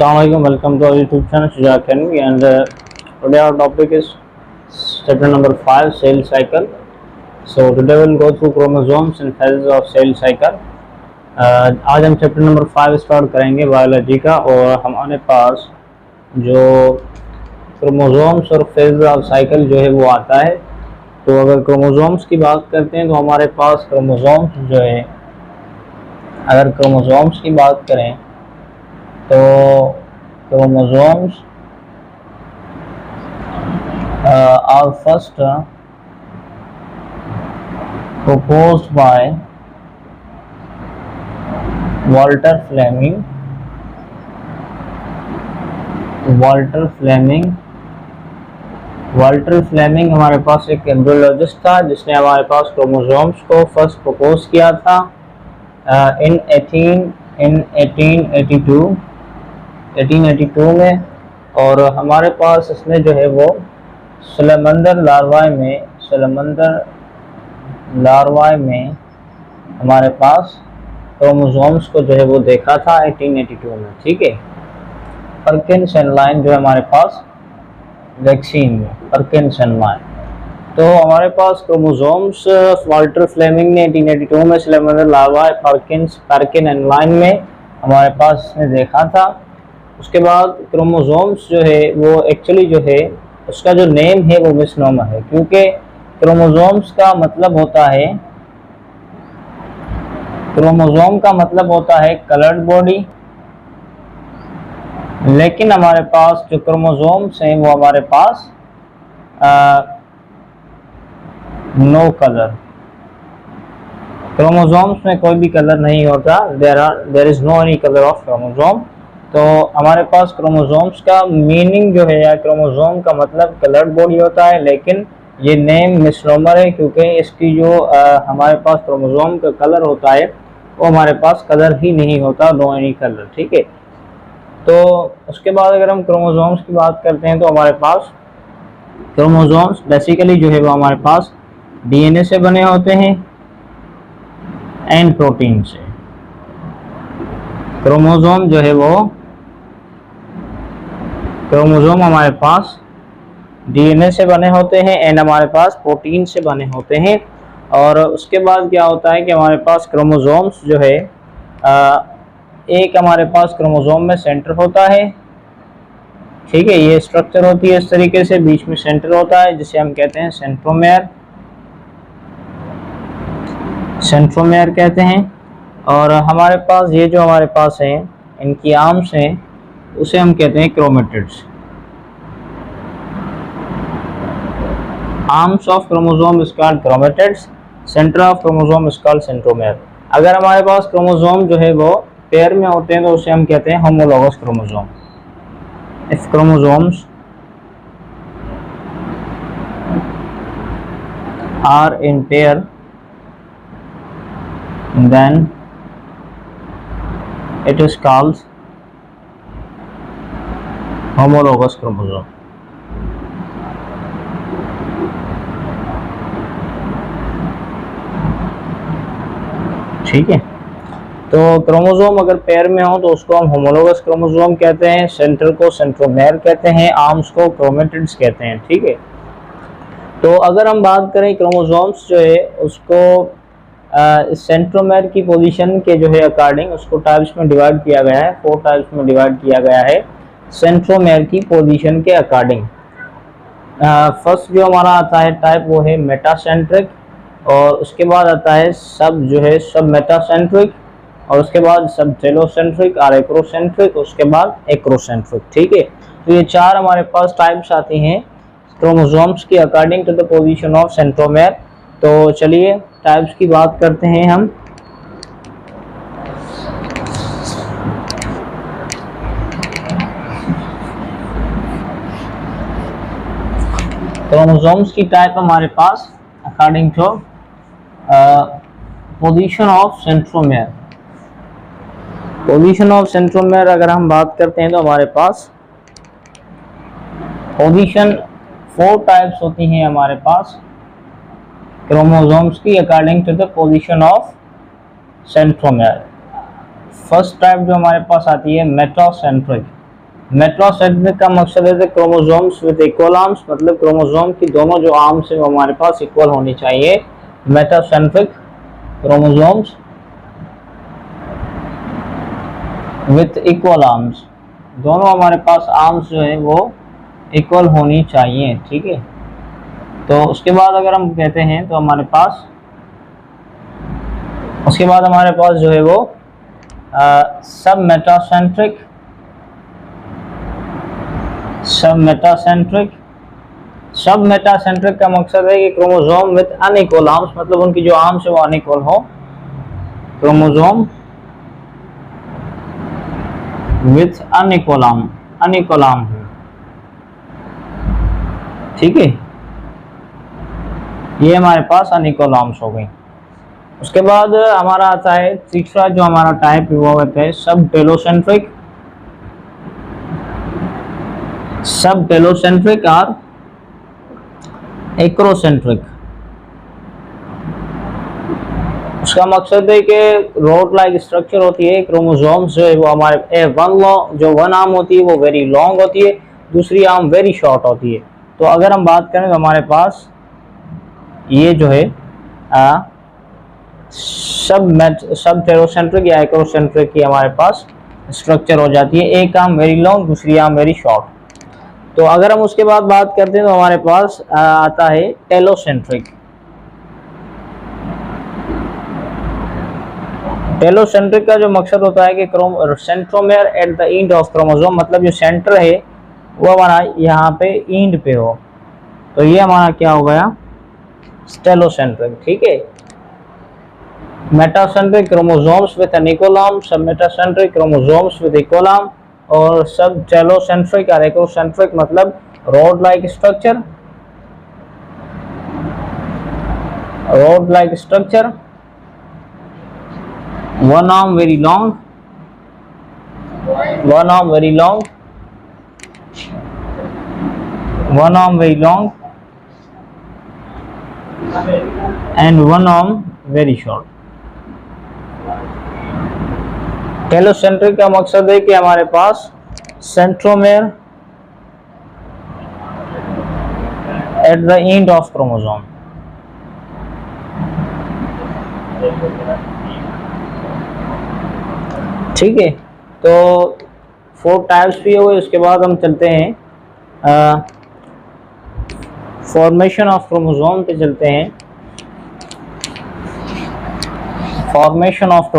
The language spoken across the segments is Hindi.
Assalamualaikum, welcome to our YouTube channel Shujaa Academy, and today our topic is chapter number 5, cell cycle. So today we'll go through chromosomes and phases of cell cycle. आज हम चैप्टर नंबर 5 स्टार्ट करेंगे बायोलॉजी का, और हमारे पास जो क्रोमोसोम्स और फेज ऑफ साइकिल जो है वो आता है। तो अगर क्रोमोसोम्स की बात करते हैं तो हमारे पास क्रोमोसोम्स जो है, अगर क्रोमोसोम्स की बात करें तो chromosomes are first proposed by Walter Fleming. Walter Fleming हमारे पास एक एम्ब्रियोलॉजिस्ट था जिसने हमारे पास क्रोमोसोम्स को फर्स्ट प्रपोज किया था इन 1882 में। और हमारे पास इसने जो है वो सैलमैंडर लार्वाई में हमारे पास क्रोमोसोम्स को जो है वो देखा था 1882 में। ठीक है, परकिंस एंड लाइन जो है हमारे पास वैक्सीन में परकिंस एंड लाइन। तो हमारे पास क्रोमोसोम्स वाल्टर फ्लेमिंग ने 1882 में सैलमैंडर लार्वाई परकिन एंड लाइन में हमारे पास इसने देखा था। उसके बाद क्रोमोसोम्स जो है वो एक्चुअली जो है उसका जो नेम है वो मिसनोमर है, क्योंकि क्रोमोसोम्स का मतलब होता है कलर्ड बॉडी, लेकिन हमारे पास जो क्रोमोसोम्स हैं वो हमारे पास नो कलर, क्रोमोसोम्स में कोई भी कलर नहीं होता। There is no any colour of chromosome. तो हमारे पास क्रोमोसोम्स का मीनिंग जो है या क्रोमोसोम का मतलब कलर्ड बॉडी होता है, लेकिन ये नेम मिसनोमर है क्योंकि इसकी जो हमारे पास क्रोमोसोम का कलर होता है वो हमारे पास कलर ही नहीं होता, नो एनी कलर। ठीक है, तो उसके बाद अगर हम क्रोमोसोम्स की बात करते हैं तो हमारे पास क्रोमोसोम्स बेसिकली जो है वो हमारे पास डीएनए से बने होते हैं एंड प्रोटीन से। क्रोमोसोम हमारे पास डीएनए से बने होते हैं एंड हमारे पास प्रोटीन से बने होते हैं। और उसके बाद क्या होता है कि हमारे पास क्रोमोसोम्स जो है एक हमारे पास क्रोमोसोम में सेंटर होता है। ठीक है, ये स्ट्रक्चर होती है इस तरीके से, बीच में सेंटर होता है जिसे हम कहते हैं सेंट्रोमेयर कहते हैं। और हमारे पास ये जो हमारे पास हैं इनकी आर्म्स हैं उसे हम कहते हैं chromatids. Arms of chromosome is called chromatids, centre of chromosome is called centromere. अगर हमारे पास क्रोमोसोम जो है वो पेयर में होते हैं तो उसे हम कहते हैं homologous chromosome. If chromosomes are in pair then it is called homologous chromosome। ठीक है, तो क्रोमोसोम अगर पेयर में हो तो उसको हम होमोलॉगस क्रोमोसोम कहते हैं, सेंटर को सेंट्रोमेयर कहते हैं, आर्म्स को क्रोमेटिड्स कहते हैं। ठीक है, तो अगर हम बात करें क्रोमोसोम्स जो है उसको सेंट्रोमेयर की पोजीशन के जो है अकॉर्डिंग उसको टाइप्स में डिवाइड किया गया है, 4 टाइप्स में डिवाइड किया गया है सेंट्रोमेयर की पोजीशन के अकॉर्डिंग। फर्स्ट जो हमारा आता है टाइप वो है मेटासेंट्रिक, और उसके बाद आता है सब मेटासेंट्रिक, और उसके बाद सब टेलोसेंट्रिक और एक्रोसेंट्रिक, उसके बाद एक्रोसेंट्रिक। ठीक है, तो ये 4 हमारे पास टाइप्स आती हैं क्रोमोसोम्स के according to the position of centromere. तो चलिए टाइप्स की बात करते हैं हम। क्रोमोसोम्स की टाइप हमारे पास according to position of centromere. Position of centromere अगर हम बात करते हैं तो हमारे पास पोजीशन 4 टाइप्स होती हैं हमारे पास क्रोमोसोम्स की according to the position of centromere. First type जो हमारे पास आती है मेटासेंट्रिक। मेटासेंट्रिक का मकसद है क्रोमोसोम्स विद इक्वल आर्म्स, मतलब क्रोमोसोम की दोनों जो आर्म्स है वो हमारे पास इक्वल होनी चाहिए। Metacentric chromosomes with equal arms, दोनों हमारे पास आर्म्स जो है वो इक्वल होनी चाहिए, ठीक है। तो उसके बाद अगर हम कहते हैं तो हमारे पास उसके बाद हमारे पास जो है वो सब मेटासेंट्रिक का मकसद है कि क्रोमोसोम विथ अनइक्वल आर्म्स, मतलब उनकी जो आर्म्स है वो अनइक्वल हो। क्रोमोसोम विथ अनइक्वल आर्म है, ठीक है। ये हमारे पास अनइक्वल आर्म्स हो गई। उसके बाद हमारा आता है तीसरा जो हमारा टाइप है वो होता है सब टेलोसेंट्रिक और एक्रोसेंट्रिक। उसका मकसद है कि रोड लाइक स्ट्रक्चर होती है, क्रोमोसोम्स जो है वो हमारे वन आर्म होती है वो वेरी लॉन्ग होती है, दूसरी आर्म वेरी शॉर्ट होती है। तो अगर हम बात करें तो हमारे पास ये जो है सब टेलोसेंट्रिक या एक्रोसेंट्रिक की हमारे पास स्ट्रक्चर हो जाती है, एक आर्म वेरी लॉन्ग दूसरी आर्म वेरी शॉर्ट। तो अगर हम उसके बाद बात करते हैं तो हमारे पास आता है टेलोसेंट्रिक। टेलोसेंट्रिक का जो मकसद होता है कि centromere at the end of chromosome, मतलब जो सेंटर है वो हमारा यहाँ पे एंड पे हो, तो ये हमारा क्या हो गया टेलोसेंट्रिक, ठीक है। Metacentric chromosomes with unequal arm, submetacentric chromosomes with equal arm, और सब टेलोसेंट्रिक और एक्रोसेंट्रिक मतलब rod like structure, one arm very long, one arm very long, and one arm very short। Telocentric का मकसद है कि हमारे पास centromere at the end of chromosome, ठीक है। तो 4 टाइप्स भी हुए। उसके बाद हम चलते हैं फॉर्मेशन ऑफ क्रोमोसोम पे चलते हैं। फॉर्मेशन ऑफ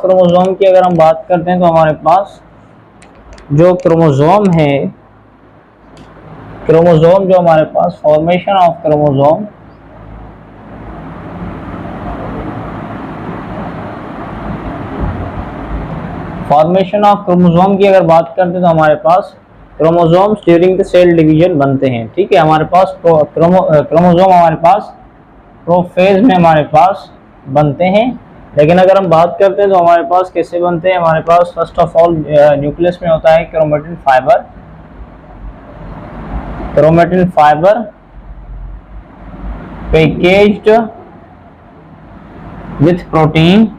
क्रोमोसोम की अगर हम बात करते हैं तो हमारे पास जो क्रोमोसोम जो हमारे पास फॉर्मेशन ऑफ क्रोमोसोम की अगर बात करते हैं तो हमारे पास chromosomes during the cell division बनते हैं, ठीक है। हमारे पास क्रोमोसोम हमारे पास प्रोफेज में हमारे पास बनते हैं, लेकिन अगर हम बात करते हैं तो हमारे पास कैसे बनते हैं। हमारे पास फर्स्ट ऑफ ऑल न्यूक्लियस में होता है chromatin fibre packaged with protein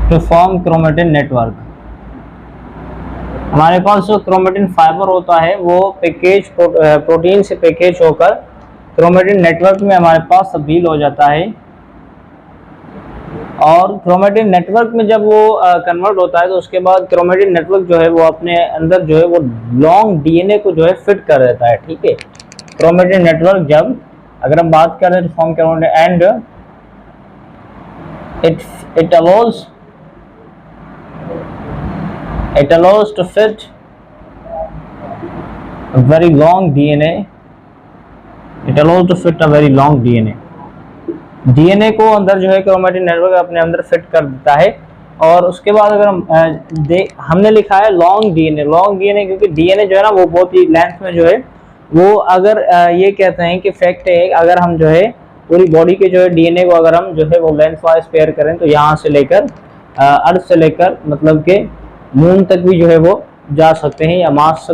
to form chromatin network. हमारे पास जो क्रोमेटिन फाइबर होता है वो प्रोटीन से पैकेज होकर क्रोमेटिन नेटवर्क में हमारे पास तब्दील हो जाता है, और क्रोमेटिन नेटवर्क में जब वो कन्वर्ट होता है तो उसके बाद क्रोमेटिन नेटवर्क जो है वो अपने अंदर जो है वो लॉन्ग डीएनए को जो है फिट कर देता है, ठीक है। क्रोमेटिन नेटवर्क जब अगर हम बात करें तो form chromatin and it allows to fit a very long DNA। DNA को अंदर जो है क्रोमेटिन नेटवर्क अपने अंदर फिट कर देता है। और उसके बाद अगर हम हमने लिखा है लॉन्ग डीएनए क्योंकि डीएनए जो है ना वो बहुत ही लेंथ में जो है वो अगर ये कहते हैं कि फैक्ट है, अगर हम जो है पूरी बॉडी के जो है डीएनए को अगर हम जो है वो लेंथ वाइज पेयर करें तो यहाँ से लेकर अर्थ से लेकर मतलब के मून तक भी जो है वो जा सकते हैं, या मार्स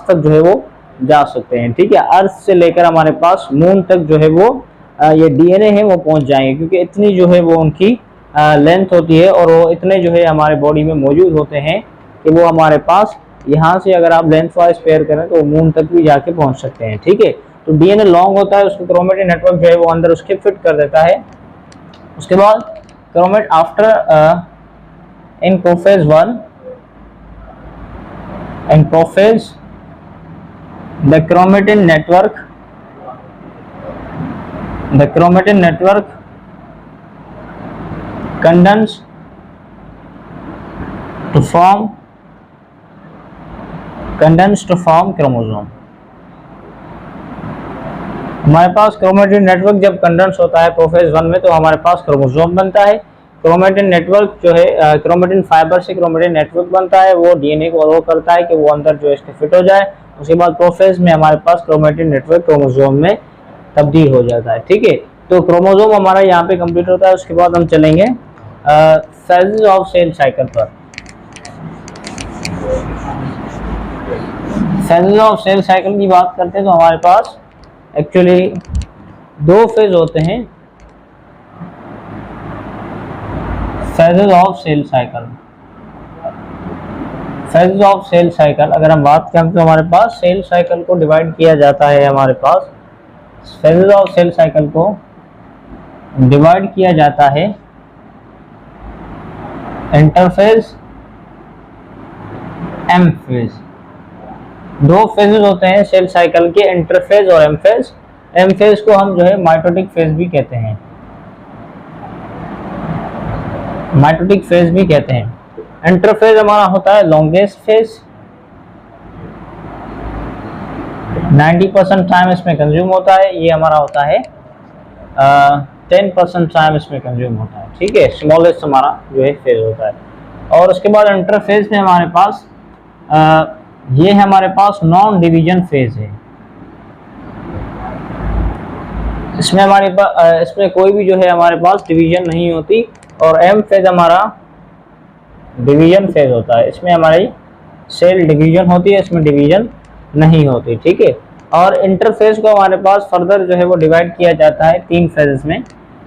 तक जो है वो जा सकते हैं। ठीक है, अर्थ से लेकर हमारे पास मून तक जो है वो ये डीएनए है वो पहुंच जाएंगे, क्योंकि इतनी जो है वो उनकी लेंथ होती है और वो इतने जो है हमारे बॉडी में मौजूद होते हैं कि वो हमारे पास यहाँ से अगर आप लेंथ वाइज पेयर करें तो मून तक भी जाके पहुंच सकते हैं। ठीक है, तो डीएनए लॉन्ग होता है, उसको क्रोमेटिन नेटवर्क जो है वो अंदर उसके फिट कर देता है। उसके बाद chromate after in prophase 1 in prophase the chromatin network condense to form chromosome। हमारे पास क्रोमेटिन नेटवर्क जब कंडेंस होता है प्रोफेज 1 में तो हमारे पास क्रोमोसोम बनता है। क्रोमेटिन नेटवर्क जो है क्रोमेटिन फाइबर से क्रोमेटिन नेटवर्क बनता है, वो डीएनए को अलाउ करता है कि वो अंदर जो है इसके फिट हो जाए। उसके बाद प्रोफेज में हमारे पास क्रोमेटिन नेटवर्क क्रोमोसोम में तब्दील हो जाता है। ठीक है, तो क्रोमोसोम हमारा यहाँ पे कंप्लीट होता है। उसके बाद हम चलेंगे फेजेस ऑफ सेल साइकिल पर। फेजेस ऑफ सेल साइकिल की बात करते हैं तो हमारे पास एक्चुअली 2 फेज होते हैं। Phases of cell cycle, phases of cell cycle अगर हम बात करें तो हमारे पास सेल साइकिल को डिवाइड किया जाता है। हमारे पास फेजेस ऑफ सेल साइकिल को डिवाइड किया जाता है इंटरफेज, एम फेज। 2 फेजेस होते हैं सेल साइकिल के, इंटरफेज और एम फेज। एम फेज को हम जो है माइटोटिक फेज भी कहते हैं, माइटोटिक फेज भी कहते हैं। इंटरफेज हमारा होता है लॉन्गेस्ट फेज, 90% टाइम इसमें कंज्यूम होता है। ये हमारा होता है 10% टाइम इसमें कंज्यूम होता है। ठीक है, स्मॉलेस्ट हमारा जो है फेज होता है। और उसके बाद इंटरफेज में हमारे पास ये है हमारे पास नॉन डिवीजन फेज है। इसमें हमारे पास इसमें कोई भी जो है हमारे पास डिवीजन नहीं होती। और एम फेज हमारा डिवीजन फेज होता है, इसमें हमारी सेल डिवीजन होती है, इसमें डिवीजन नहीं होती। ठीक है, और इंटरफेज को हमारे पास फर्दर जो है वो डिवाइड किया जाता है 3 फेजेस में।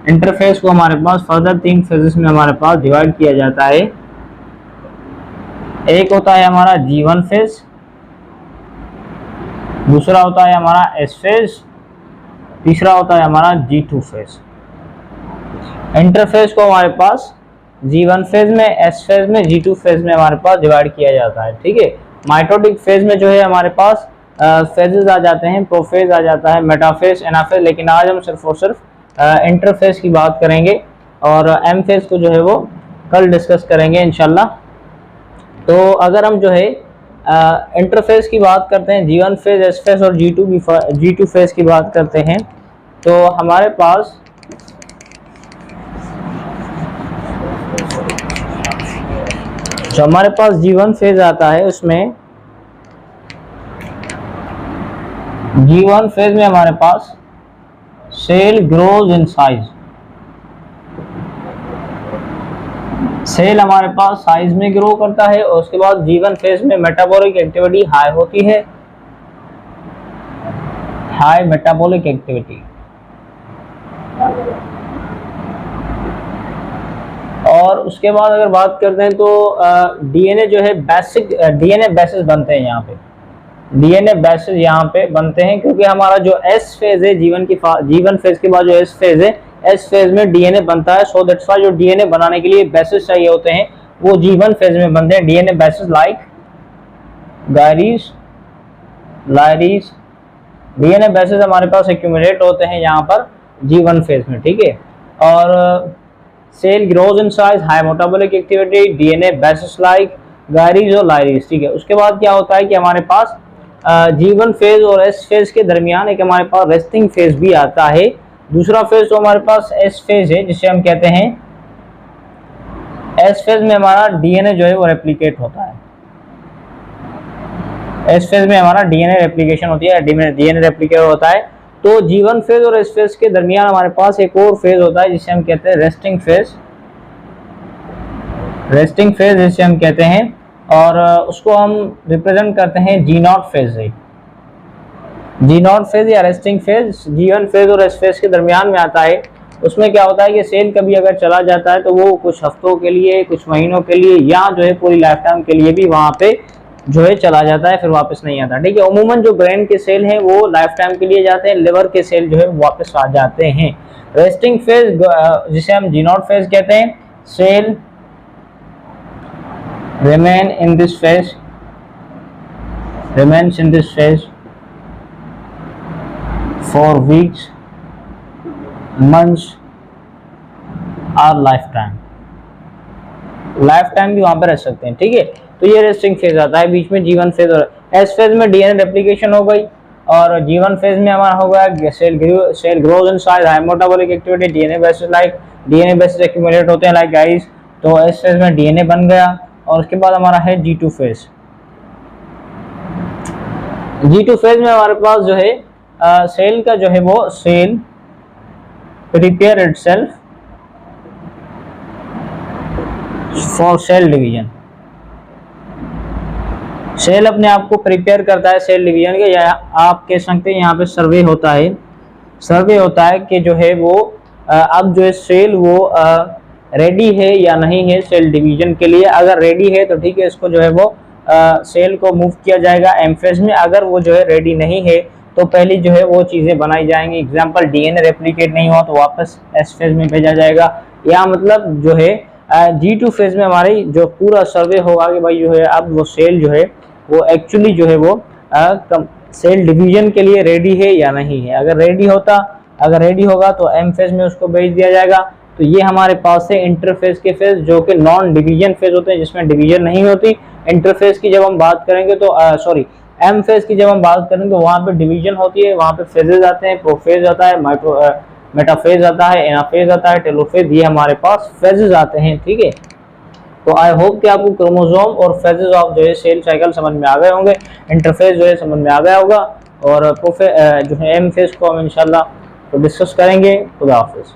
इंटरफेज को हमारे पास फर्दर 3 फेजेस में हमारे पास डिवाइड किया जाता है। एक होता है हमारा G1 फेज, दूसरा होता है हमारा S फेज, तीसरा होता है हमारा G2 फेज। इंटरफेज को हमारे पास G1 फेज में, S फेज में, G2 फेज में हमारे पास डिवाइड किया जाता है। ठीक है, माइटोटिक फेज में जो है हमारे पास फेजेस आ जाते हैं, प्रोफेज आ जाता है, मेटाफेज, एनाफेज, लेकिन आज हम सिर्फ और सिर्फ इंटरफेज की बात करेंगे और एम फेज को जो है वो कल डिस्कस करेंगे इंशाल्लाह। तो अगर हम जो है इंटरफेज की बात करते हैं, G1 फेज, S फेज और G2 फेज की बात करते हैं तो हमारे पास जो हमारे पास G1 फेज आता है उसमें G1 फेज में हमारे पास cell grows in size, cell हमारे पास साइज में ग्रो करता है। और उसके बाद G1 फेज में मेटाबॉलिक एक्टिविटी हाई होती है, हाई मेटाबॉलिक एक्टिविटी। और उसके बाद अगर बात करते हैं तो डीएनए जो है बेसिक डीएनए बेसिस बनते हैं यहाँ पे, डीएनए बेसिस यहाँ पे बनते हैं क्योंकि हमारा जो एस फेज है जीवन फेज के बाद जो एस फेज है, एस फेज में डीएनए बनता है। सो दैट्स व्हाई जो डीएनए बनाने के लिए बेसिस चाहिए होते हैं वो जीवन फेज में बनते हैं। डीएनए बेसिस लाइक गायरीज, लाइरीज, डीएनए बेसिस हमारे पास एक्यूमुलेट होते हैं यहाँ पर जीवन फेज में। ठीक है, और cell grows in size, high metabolic activity, DNA bases like गायरीज और लाइरीज। ठीक है, उसके बाद क्या होता है कि हमारे पास जीवन फेज और एस फेज के दरमियान एक हमारे पास रेस्टिंग फेज भी आता है। दूसरा फेज तो हमारे पास एस फेज है जिसे हम कहते हैं, एस फेज में हमारा डीएनए जो है वो रेप्लिकेट होता है। एस फेज में हमारा डीएनए रेप्लिकेशन होती है, डीएनए रेप्लिकेट होता है। तो जीवन फेज और एस फेज के दरमियान हमारे पास एक और फेज होता है जिसे हम कहते हैं रेस्टिंग फेज, रेस्टिंग फेज जिसे हम कहते हैं, और उसको हम रिप्रेजेंट करते हैं G0 फेज से। जी नॉट फेज या रेस्टिंग फेज G1 फेज और S फेज के दरमियान में आता है। उसमें क्या होता है कि सेल कभी अगर चला जाता है तो वो कुछ हफ्तों के लिए, कुछ महीनों के लिए या जो है पूरी लाइफ टाइम के लिए भी वहाँ पे जो है चला जाता है, फिर वापस नहीं आता। ठीक है, उमूमन जो ग्रेन के सेल हैं वो लाइफ टाइम के लिए जाते हैं, लिवर के सेल जो है वापस आ जाते हैं। रेस्टिंग फेज जिसे हम G0 फेज कहते हैं, cell remain in this phase, remains in this phase for weeks, months or lifetime, life time भी वहां पर रह सकते हैं। ठीक है, तो ये रेस्टिंग फेज आता है बीच में G1 फेज और S फेज में डीएनए रेप्लिकेशन हो गई, और G1 फेज में हमारा हो गया cell grows in size, high metabolic activity, DNA basis accumulate होते हैं लाइक गाइस। तो S फेज में डीएनए बन गया, और उसके बाद हमारा है G2 फेज। G2 फेज में हमारे पास जो है सेल का जो है वो cell prepare itself for cell division. सेल अपने आप को प्रिपेयर करता है सेल डिवीजन के, या आप कह सकते हैं यहाँ पे सर्वे होता है कि जो है वो अब जो है सेल वो रेडी है या नहीं है सेल डिवीजन के लिए। अगर रेडी है तो ठीक है, इसको जो है वो सेल को मूव किया जाएगा एम फेज में। अगर वो जो है रेडी नहीं है तो पहली जो है वो चीज़ें बनाई जाएंगी। एग्जांपल डीएनए रेप्लिकेट नहीं हुआ तो वापस एस फेज में भेजा जाएगा, या मतलब जो है G2 फेज में हमारी जो पूरा सर्वे होगा कि भाई जो है अब वो सेल जो है वो एक्चुअली जो है वो सेल डिवीजन के लिए रेडी है या नहीं है। अगर रेडी होगा तो एम फेज में उसको भेज दिया जाएगा। तो ये हमारे पास है इंटरफेज के फेज, जो कि नॉन डिवीजन फेज होते हैं, जिसमें डिवीजन नहीं होती। इंटरफेज की जब हम बात करेंगे तो एम फेज की जब हम बात करेंगे तो वहाँ पे डिवीजन होती है, वहाँ पे फेजेज आते हैं, प्रोफेज आता है, मेटाफेज आता है, एनाफेज आता है, टेलोफेज, ये हमारे पास फेजेज आते हैं। ठीक है, तो आई होप कि आपको क्रोमोसोम और फेजेज ऑफ जो है सेल साइकिल समझ में आ गए होंगे, इंटरफेज जो है समझ में आ गया होगा, और जो है एम फेज को हम इंशाल्लाह तो डिस्कस करेंगे। खुदा हाफिज।